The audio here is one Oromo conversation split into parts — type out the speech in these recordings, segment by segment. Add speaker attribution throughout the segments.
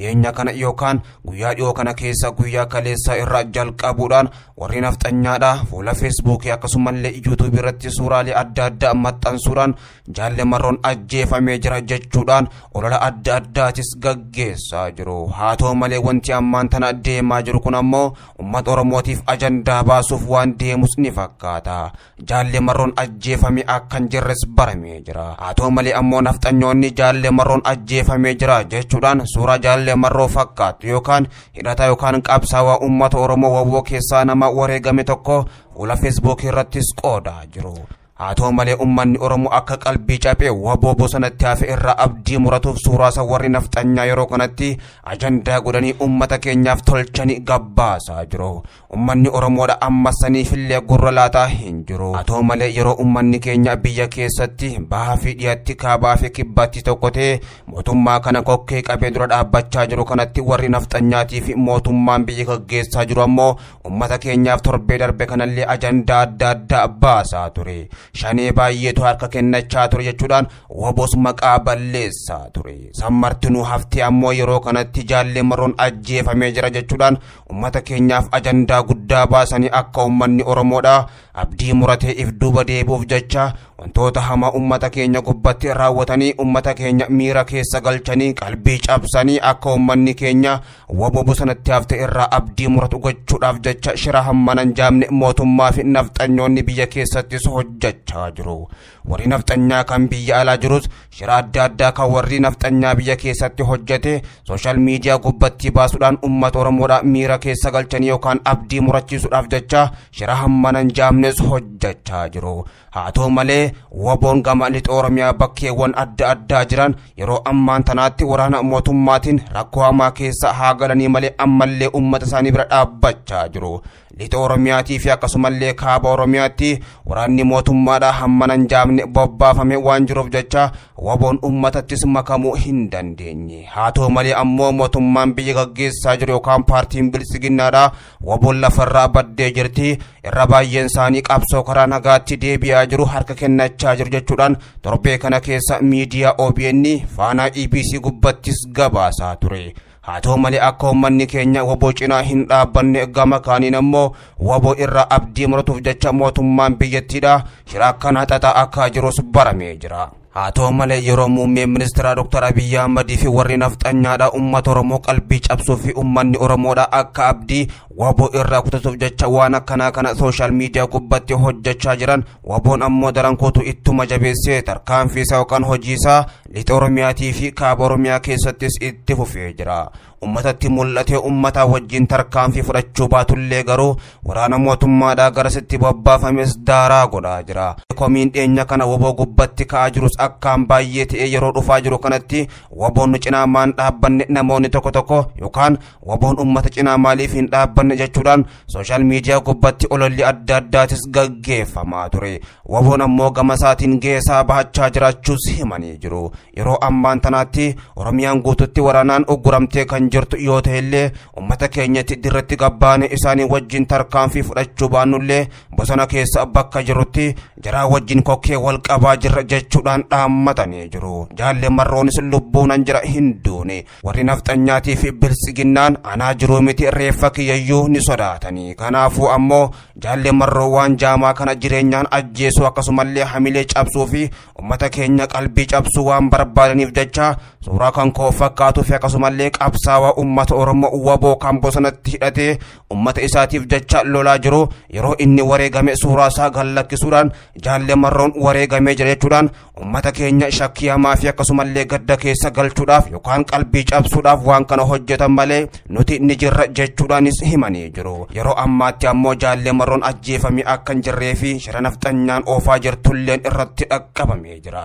Speaker 1: dhiyeenya kana yookaan guyyaa dhiyoo kana keessa guyyaa kaleessa irraa jalqabuudhaan warri nafxanyaadha fuula Facebook akkasumallee YouTube irratti suuraalee adda addaa maxxansuudhaan Jaalle Marroon ajjeefamee jira jechuudhaan olola adda addaatis gaggeessaa jiru. Haa ta'u malee wanti ammaan tana deemaa jiru kun ammoo uummata Oromootiif ajandaa baasuuf waan deemus ni fakkaata. Jaalle Marroon ajjeefamee akkan jirres baramee jira. Haa ta'u malee ammoo nafxanyoonni Jaalle Marroon ajjeefamee jira jechuudhaan suuraa Jaalle Marroo fakkaatu yookaan hidhata yookaan qabsaawaa uummata Oromoo waboo keessaa nama wareegame tokko fuula Facebook irrattis qoodaa jiru. Haa ta'u malee uummanni Oromoo akka qalbii caphee waboo bosonatti hafe irraa abdii muratuuf suuraa warri nafxanyaa yeroo kanatti ajandaa godhanii uummata keenyaaf tolchanii gabbaasaa jiru. Uummanni Oromoodha amma saniifillee gurra laataa hin jiru. Haa ta'u malee yeroo uummanni keenya biyya keessatti bahaa fi dhiyaatti kaabaa fi kibbaatti tokko ta'e mootummaa kana kokkee qabee dura dhaabbachaa jiru kanatti warri nafxanyaatii fi mootummaan biyya gaggeessaa jiru ammoo uummata keenyaaf torbee darbe kanallee ajandaa adda addaa baasaa ture. Shanee baay'eetu harka kennachaa ture jechuudhaan waboos maqaa balleessaa ture. Sammartinuu haftee ammoo yeroo kanatti Jaalle Marroon ajjeefamee jira jechuudhaan uummata keenyaaf ajandaa guddaa baasanii akka uummanni Oromoodha abdii muratee if duuba deebi'uuf jecha wantoota hamaa uummata keenya gubbatti raawwatanii uummata keenya miira keessa galchanii qalbii cabsanii akka uummanni keenya waboo bosonatti hafte irraa abdii muratu gochuudhaaf jecha shira hammanan jaamne mootummaa fi nafxanyoonni biyya keessattis hojjechaa jiru. Warri nafxanyaa kan biyya alaa jirus shira adda addaa kan warri nafxanyaa biyya keessatti hojjete sooshaal miidiyaa gubbatti baasuudhaan uummata Oromoodha miira keessa galchanii yookaan abdii murachiisuudhaaf jecha shira hammanan jaamnes hojjechaa jiru. Haa ta'u malee waboon gama lixa Oromiyaa bakkeewwan adda addaa jiran yeroo ammaan tanaatti waraana mootummaatiin rakkoo hamaa keessa haa galanii malee ammallee uummata isaanii bira dhaabbachaa jiru. Lixa Oromiyaatii fi akkasumallee kaaba Oromiyaatti waraanni mootummaadha hammanan jaamne bobbaafame waan jiruuf jecha waboon uummatattis makamuu hin dandeenye. Haa ta'u malee ammoo mootummaan biyya gaggeessaa jiru yookaan paartiin bilisiginnaadha waboon lafarraa baddee jirti. Irra baay'een isaanii qabsoo karaa nagaatti deebi'aa jiru harka kennachaa jiru jechuudhaan torbee kana keessa miidiyaa OBN faanaa EBC gubbattis gabaasaa ture. Haa ta'u malee akka uummanni keenya waboo cinaa hin dhaabbanne gama kaaniin ammoo waboo irraa abdii muratuuf jecha mootummaan biyyattiidha shira akkanaa xaxaa akka jirus baramee jira. Haa ta'u malee yeroo muummeen ministeera Dr. Abiy Ahmed fi warri nafxanyaadha uummata Oromoo qalbii cabsuu fi uummanni Oromoodha akka abdii waboo irraa kutatuuf jecha waan akkanaa kana sooshaal miidiyaa gubbatti hojjechaa jiran waboon ammoo daran kootu ittuma jabeessee tarkaanfii isaa yookaan hojii isaa lixa Oromiyaatii fi kaaba Oromiyaa keessattis itti fufee jira. Uummatatti mul'atee uummataa wajjin tarkaanfii fudhachuu baatullee garuu waraana mootummaadhaa garasitti bobbaafames daaraa godhaa jira. Komiin dhiyeenya kana waboo gubbatti ka'aa jirus akkaan baay'ee ta'ee yeroo dhufaa jiru kanatti waboon cinaa maan dhaabbanne namoonni tokko tokko yookaan waboon uummata cinaa maaliif hin dhaabbanne jechuudhaan sooshaal miidiyaa gubbatti ololli adda addaatis gaggeeffamaa ture. Waboon ammoo gama isaatiin geessaa bahachaa jiraachuus himanii jiru. Yeroo ammaan tanaatti Oromiyaan guututti waraanaan ugguramtee kan jirtu yoo ta'ellee uummata keenyatti dirratti gabbaane isaanii wajjin tarkaanfii fudhachuu baannullee bosona keessa bakka jirutti jaraa wajjin kokkee wal qabaa jirra jechuudhaan dhaammatanii jiru. Jaalle Marroonis lubbuunan jira hin duune. Warri nafxanyaatii fi bilisiginnaan anaa jiruu miti reeffa kiyyayyuu ni sodaatanii. Kanaafuu ammoo Jaalle Marroo waan jaamaa kana jireenyaan ajjeesuu akkasumallee hamilee cabsuu fi uummata keenya qalbii cabsuu waan barbaadaniif jecha suuraa kan koo fakkaatuu fi akkasumallee qabsaawaa uummata Oromoo waboo kan bosonatti hidhatee uummata isaatiif jecha lolaa jiru yeroo inni wareegame suuraa isaa gallakkisuudhaan Jaalle Marroon wareegamee jira jechuudhaan uummata keenya shakkii hamaa fi akkasumallee gadda keessa galchuudhaaf yookaan qalbii cabsuudhaaf waan kana hojjetan malee nuti ni jirra jechuudhaanis himanii jiru. Yeroo ammaatti ammoo Jaalle Marroon ajjeefamee akka hin jirree fi shira nafxanyaan oofaa jirtulleen irratti dhaqqabamee jira.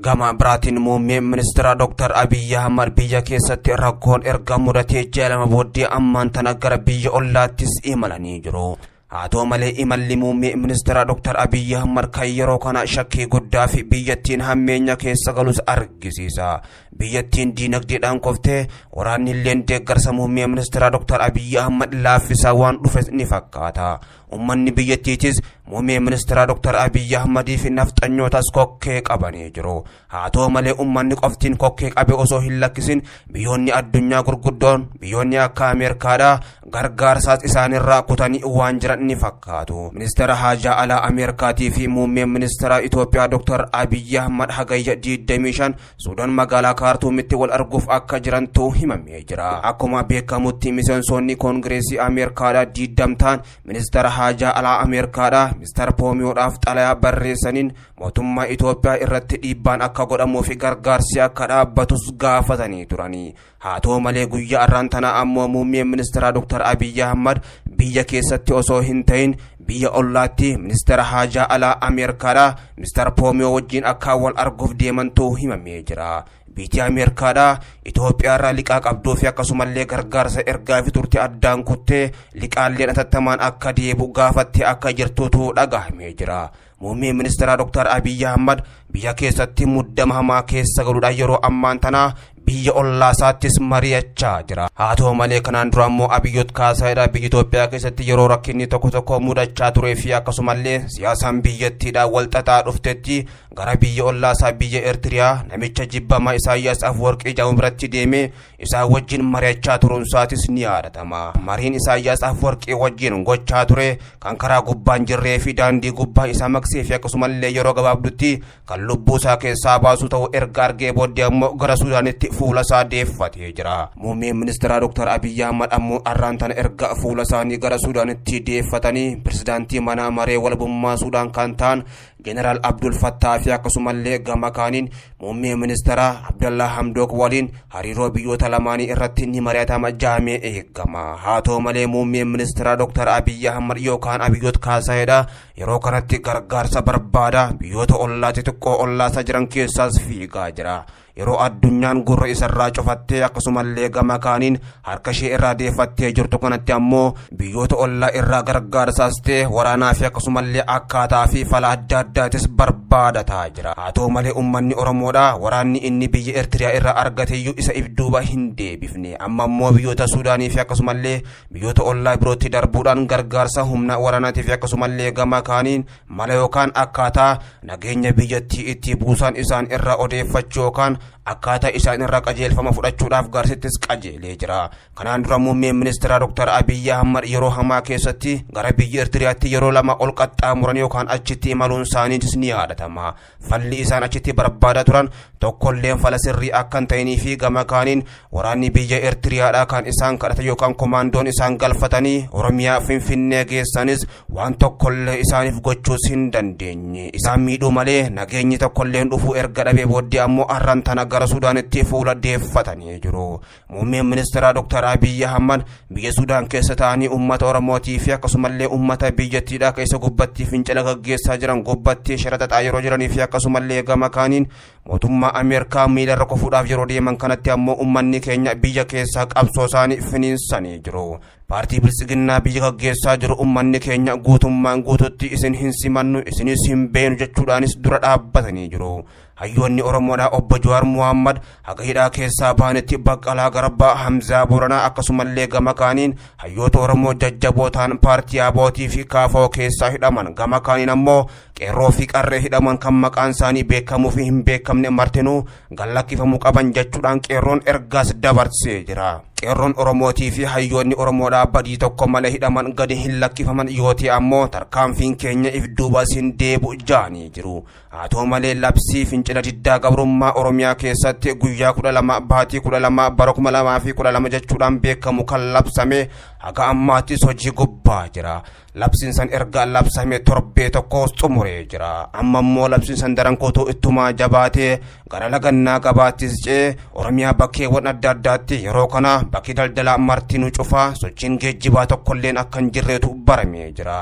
Speaker 1: Gama biraatiin muummeen ministeera Dr. Abiy Ahmed biyya keessatti rakkoon erga mudatee ji'a lama booddee ammaan tana gara biyya ollaattis imalanii jiru. haa ta'u malee imalli muummee ministeera Dr. Abiy Ahmad kan yeroo kana shakkii guddaa fi biyyattiin hammeenya keessa galus argisiisa. Biyyattiin diinagdeedhaan koftee waraanni illee deeggarsa muummee ministeera Dr. Abiy Ahmad laaffisaa waan dhufes ni fakkaata. Ummanni biyyattiitis muummee ministeera Dr. Abiy Ahmadiif nafxanyootas kokkee qabanii jiru. Haa ta'u malee ummanni qoftiin kokkee qabe osoo hin lakkisin biyyoonni addunyaa gurguddoon biyyoonni akka Ameerikaadhaa gargaarsaas isaanirraa kutanii waan jiran ni fakkaatu. Ministeera haajaa alaa Ameerikaatii fi muummeen ministeera Itoophiyaa Dr. Abiy Ahmad hagayya 25 Suudaan magaalaa Kaartuumitti wal arguuf akka jirantu himamee jira. Akkuma beekamutti miseensonni koongireesii Ameerikaadhaa 20 ministeera haajaa alaa Ameerikaadhaa Mr. Poomiyoodhaaf xalayaa barreessaniin mootummaa Itoophiyaa irratti dhiibbaan akka godhamuu fi gargaarsi akka dhaabbatus gaafatanii turani. Haa ta'u malee guyyaa arraan tana ammoo muummeen ministeera Dr. Abiy Ahmad biyya keessatti osoo hin ta'in biyya ollaatti ministeera haajaa alaa Ameerikaadhaa Mr. Poomiyoo wajjin akka wal arguuf deemantu himamee jira. Biyyi Ameerikaadhaa Itoophiyaarraa liqaa qabduu fi akkasumallee gargaarsa ergaa fi turte addaan kuttee liqaalleen atattamaan akka deebi'u gaafattee akka jirtutu dhagahamee jira. Muummeen ministeera Dr. Abiy Ahmad biyya keessatti muddama hamaa keessa galuudhaan yeroo ammaan tanaa biyya ollaasaattis mari'achaa jira. Haa ta'u malee kanaan dura ammoo Abiyyot Kaasaayidhaa biyya Itoophiyaa keessatti yeroo rakkinni tokko mudachaa turee fi akkasumallee siyaasaan biyyattiidhaan walxaxaa dhuftetti gara biyya ollaasaa biyya Eertiriyaa namicha jibbamaa Isaayyaas Afwerqii jedhamu biratti deemee isaa wajjin mari'achaa turuunsaatis ni yaadatama. Mariin Isaayyaas Afwerqii wajjin gochaa ture kan karaa gubbaan jirree fi daandii gubbaa isaa maksee fi akkasumallee yeroo gabaabdutti kan lubbuu isaa keessaa baasu ta'uu erga argee booddee ammoo gara Suudaanitti fuula isaa deeffatee jira. Muummeen ministeera Dr. Abiy Ahmad ammoo arraan tana erga fuula isaanii gara Suudaanitti deeffatanii pirezidaantii mana maree walabummaa Suudaan kan ta'an Jeneraal Abdul Fattah fi akkasumallee gama kaaniin muummee ministeera Abdallah Hamdok waliin hariiroo biyyoota lamaanii irratti ni mari'atama jedhamee eegama. Haa ta'u malee muummeen ministeera Dr. Abiy Ahmad yookaan Abiyyot Kaasaayidhaa yeroo kanatti gargaarsa barbaada biyyoota ollaatti xiqqoo ollaasa jiran keessaas fiigaa jira. Yeroo addunyaan gurra isarraa cufattee akkasumallee gama kaaniin harka ishee irraa deeffattee jirtu kanatti ammoo biyyoota ollaa irraa gargaarsaas ta'e waraanaa fi akkasumallee akkaataa fi fala adda addaatis barbaadataa jira. Haa ta'u malee ummanni Oromoodhaa waraanni inni biyya Eertiriyaa irraa argateeyyuu isa ibduuba hin deebifne. Amma ammoo biyyoota Suudaanii fi akkasumallee biyyoota ollaa birootti darbuudhaan gargaarsa humna waraanaatii fi akkasumallee gama kaaniin mala yookaan akkaataa nageenya biyyattii itti buusan isaan irraa odeeffachuu yookaan akkaataa isaan irraa qajeelfama fudhachuudhaaf garsittis qajeelee jira. Kanaan dura muummeen ministeera Dr. Abiy Ahmad yeroo hamaa keessatti gara biyya Eertiriyaatti yeroo lama ol qaxxaamuran yookaan achitti imaluun isaaniitis ni yaadatama. Falli isaan achitti barbaadaa turan tokkolleen fala sirrii akka hin ta'inii fi gama kaaniin waraanni biyya Eertiriyaadhaa kan isaan kadhatan yookaan komaandoon isaan galfatanii Oromiyaa Finfinnee geessanis waan tokkollee isaaniif gochuus hin dandeenye. Isaan miidhuu malee nageenyi tokkolleen dhufuu erga dhabee booddee ammoo arraan tana gara Suudaanitti fuula deeffatanii jiru. Muummeen ministeera Dr. Abiy Ahmad biyya Suudaan keessa ta'anii uummata Oromootii fi akkasumallee uummata biyyattiidhaa keessa gubbatti fincila gaggeessaa jiran gubbatti shiraxaxaa yeroo jiranii fi akkasumallee gama kaaniin mootummaa Ameerikaa miilarra qofuudhaaf yeroo deeman kanatti ammoo uummanni keenya biyya keessaa qabsoo isaanii finiinsanii jiru. Paartii Bilisiginnaa biyya gaggeessaa jiru uummanni keenya guutummaan guututti isin hin simannu isinis hin beenu jechuudhaanis dura dhaabbatanii jiru. Hayyoonni Oromoodhaa obbo Jawaar Mohammad haga hidhaa keessaa baanitti Baqqalaa Garbaa Hamzaa Booranaa akkasumallee gama kaaniin hayyoota Oromoo jajjabootaan paartii Abootii fi Kaafoo keessaa hidhaman gama kaaniin ammoo qeerroo fi qarree hidhaman kan maqaan isaanii beekamuu fi hin beekamne martinuu gallakkifamuu qaban jechuudhaan qeerroon ergaas dabarsee jira. Qeerroon Oromootii fi hayyoonni Oromoodhaa badii tokko malee hidhaman gadi hin lakkifaman yoo ta'e ammoo tarkaanfiin keenya if duubas hin deebi'u jaanii jiru. Haa ta'u malee labsii fincila diddaa gabrummaa Oromiyaa keessatti guyyaa 12 baatii 12 bara 2012 jechuudhaan beekamu kan labsame haga ammaattis hojii gubbaa jira. Labsiin san erga labsame torbee tokko xumuree jira. Amma immoo labsiin san daran kootuu ittuma jabaatee gara lagannaa gabaattis cee Oromiyaa bakkeewwan adda addaatti yeroo kana bakki daldalaa martinuu cufaa sochiin geejjibaa tokkolleen akka hin jirreetu baramee jira.